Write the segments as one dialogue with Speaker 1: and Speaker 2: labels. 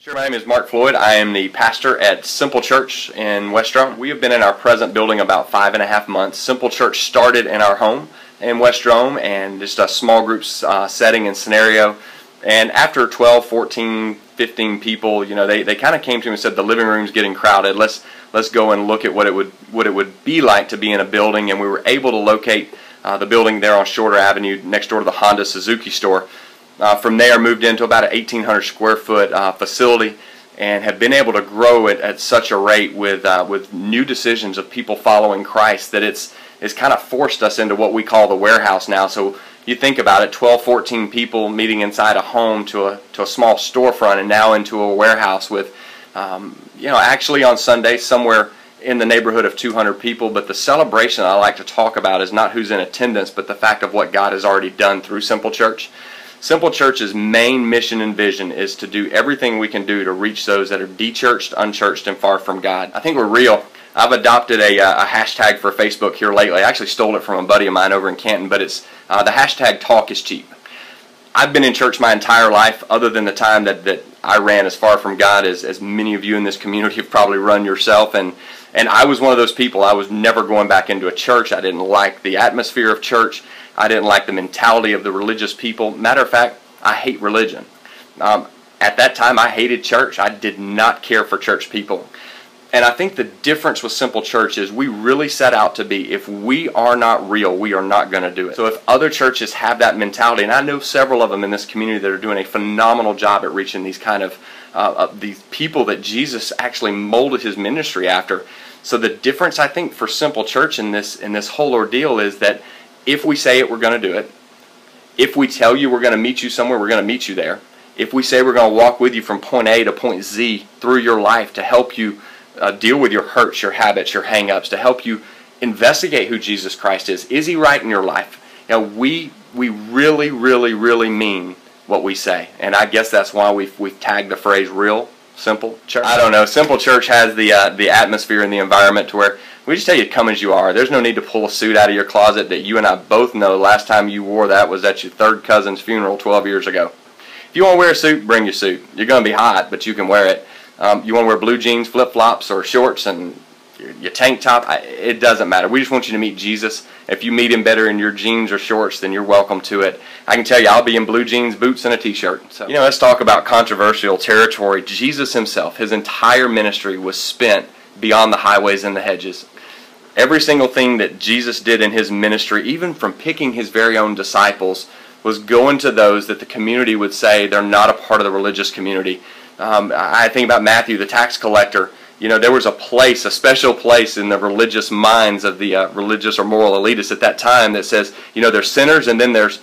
Speaker 1: Sure, my name is Mark Floyd. I am the pastor at Simple Church in West Rome. We have been in our present building about 5.5 months. Simple Church started in our home in West Rome and just a small group setting and scenario. And after 12, 14, 15 people, they kind of came to me and said, the living room's getting crowded. Let's go and look at what it would be like to be in a building. And we were able to locate the building there on Shorter Avenue next door to the Honda Suzuki store. From there, moved into about an 1,800 square foot facility, and have been able to grow it at such a rate with new decisions of people following Christ that it's kind of forced us into what we call the warehouse now. So you think about it, 12, 14 people meeting inside a home to a small storefront, and now into a warehouse with, actually on Sunday somewhere in the neighborhood of 200 people. But the celebration I like to talk about is not who's in attendance, but the fact of what God has already done through Simple Church. Simple Church's main mission and vision is to do everything we can do to reach those that are de-churched, unchurched, and far from God. I think we're real. I've adopted a hashtag for Facebook here lately. I actually stole it from a buddy of mine over in Canton, but it's the hashtag talk is cheap. I've been in church my entire life, other than the time that I ran as far from God as many of you in this community have probably run yourself. And I was one of those people. I was never going back into a church. I didn't like the atmosphere of church. I didn't like the mentality of the religious people. Matter of fact, I hate religion. At that time, I hated church. I did not care for church people. And I think the difference with Simple Church is we really set out to be, if we are not real, we are not going to do it. So if other churches have that mentality, and I know several of them in this community that are doing a phenomenal job at reaching these kind of these people that Jesus actually molded his ministry after. So the difference, I think, for Simple Church in this whole ordeal is that if we say it, we're going to do it. If we tell you we're going to meet you somewhere, we're going to meet you there. If we say we're going to walk with you from point A to point Z through your life to help you deal with your hurts, your habits, your hang-ups, to help you investigate who Jesus Christ is. Is he right in your life? We really, really, really mean what we say. And I guess that's why we've tagged the phrase real Simple Church. I don't know. Simple Church has the atmosphere and the environment to where we just tell you come as you are. There's no need to pull a suit out of your closet that you and I both know last time you wore that was at your third cousin's funeral 12 years ago. If you want to wear a suit, bring your suit. You're going to be hot, but you can wear it. You want to wear blue jeans, flip-flops, or shorts, and your tank top, it doesn't matter. We just want you to meet Jesus. If you meet him better in your jeans or shorts, then you're welcome to it. I can tell you, I'll be in blue jeans, boots, and a t-shirt. So, let's talk about controversial territory. Jesus himself, his entire ministry was spent beyond the highways and the hedges. Every single thing that Jesus did in his ministry, even from picking his very own disciples, was going to those that the community would say they're not a part of the religious community. I think about Matthew, the tax collector. There was a special place in the religious minds of the religious or moral elitists at that time that says, there's sinners and then there's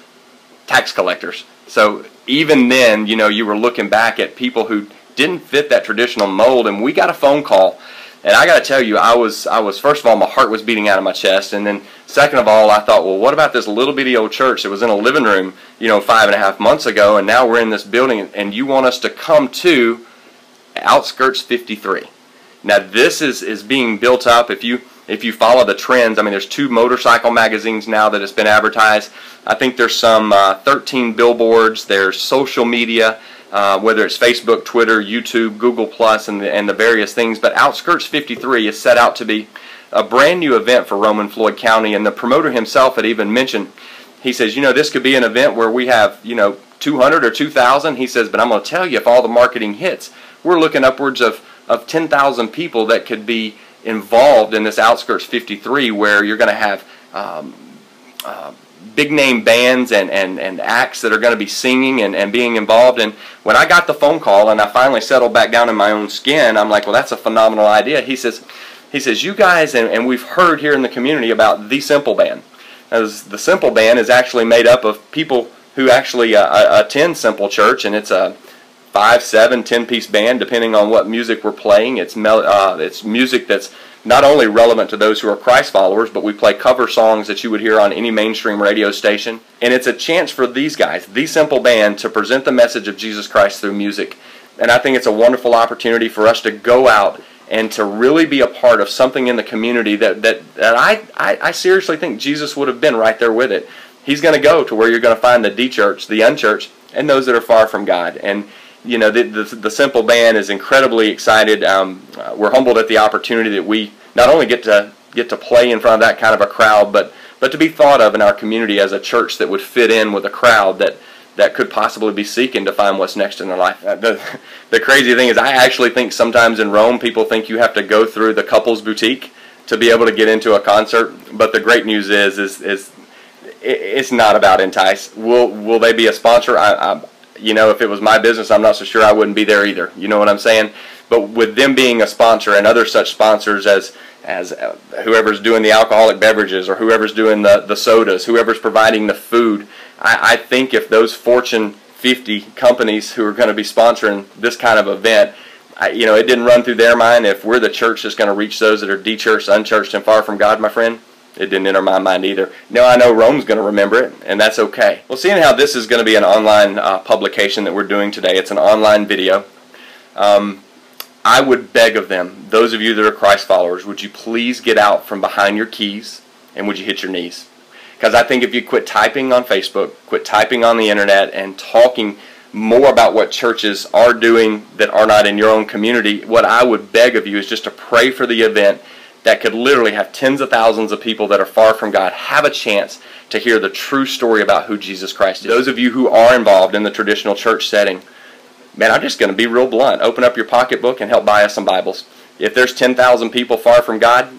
Speaker 1: tax collectors. So even then, you were looking back at people who didn't fit that traditional mold, and we got a phone call. And I got to tell you, I was first of all, my heart was beating out of my chest, and then second of all, I thought, well, what about this little bitty old church that was in a living room, 5.5 months ago, and now we're in this building, and you want us to come to Outskirts 53. Now this is being built up. If you follow the trends, there's 2 motorcycle magazines now that it's been advertised. I think there's some 13 billboards. There's social media. Whether it's Facebook, Twitter, YouTube, Google Plus, and the various things. But Outskirts 53 is set out to be a brand new event for Rome and Floyd County, and the promoter himself had even mentioned, he says, this could be an event where we have, 200 or 2,000. He says, but I'm going to tell you, if all the marketing hits, we're looking upwards of 10,000 people that could be involved in this Outskirts 53, where you're going to have big name bands and acts that are going to be singing and being involved. And when I got the phone call and I finally settled back down in my own skin, I'm like, well, that's a phenomenal idea. He says, you guys, and we've heard here in the community about the Simple Band. As the Simple Band is actually made up of people who actually attend Simple Church, and it's a 5, 7, 10-piece band depending on what music we're playing. It's music that's not only relevant to those who are Christ followers, but we play cover songs that you would hear on any mainstream radio station. And it's a chance for these guys, the Simple Band, to present the message of Jesus Christ through music. And I think it's a wonderful opportunity for us to go out and to really be a part of something in the community that I seriously think Jesus would have been right there with it. He's going to go to where you're going to find the de-church, the unchurched, and those that are far from God. And the Simple Band is incredibly excited. We're humbled at the opportunity that we not only get to play in front of that kind of a crowd, but to be thought of in our community as a church that would fit in with a crowd that could possibly be seeking to find what's next in their life. The crazy thing is, I actually think sometimes in Rome people think you have to go through the couples boutique to be able to get into a concert. But the great news is it's not about entice. Will they be a sponsor? If it was my business, I'm not so sure I wouldn't be there either. You know what I'm saying? But with them being a sponsor and other such sponsors as whoever's doing the alcoholic beverages or whoever's doing the sodas, whoever's providing the food, I think if those Fortune 50 companies who are going to be sponsoring this kind of event, it didn't run through their mind, if we're the church that's going to reach those that are de-churched, unchurched, and far from God, my friend, it didn't enter my mind either. Now I know Rome's going to remember it, and that's okay. Well, seeing how this is going to be an online publication that we're doing today, it's an online video, I would beg of them, those of you that are Christ followers, would you please get out from behind your keys and would you hit your knees? Because I think if you quit typing on Facebook, quit typing on the internet, and talking more about what churches are doing that are not in your own community, what I would beg of you is just to pray for the event that could literally have tens of thousands of people that are far from God have a chance to hear the true story about who Jesus Christ is. Those of you who are involved in the traditional church setting, man, I'm just going to be real blunt. Open up your pocketbook and help buy us some Bibles. If there's 10,000 people far from God,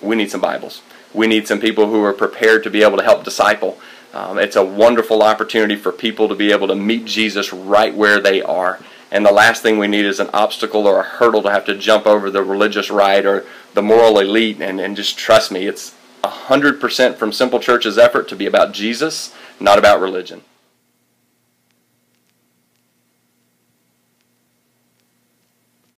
Speaker 1: we need some Bibles. We need some people who are prepared to be able to help disciple. It's a wonderful opportunity for people to be able to meet Jesus right where they are. And the last thing we need is an obstacle or a hurdle to have to jump over the religious right or the moral elite. And just trust me, it's 100% from Simple Church's effort to be about Jesus, not about religion.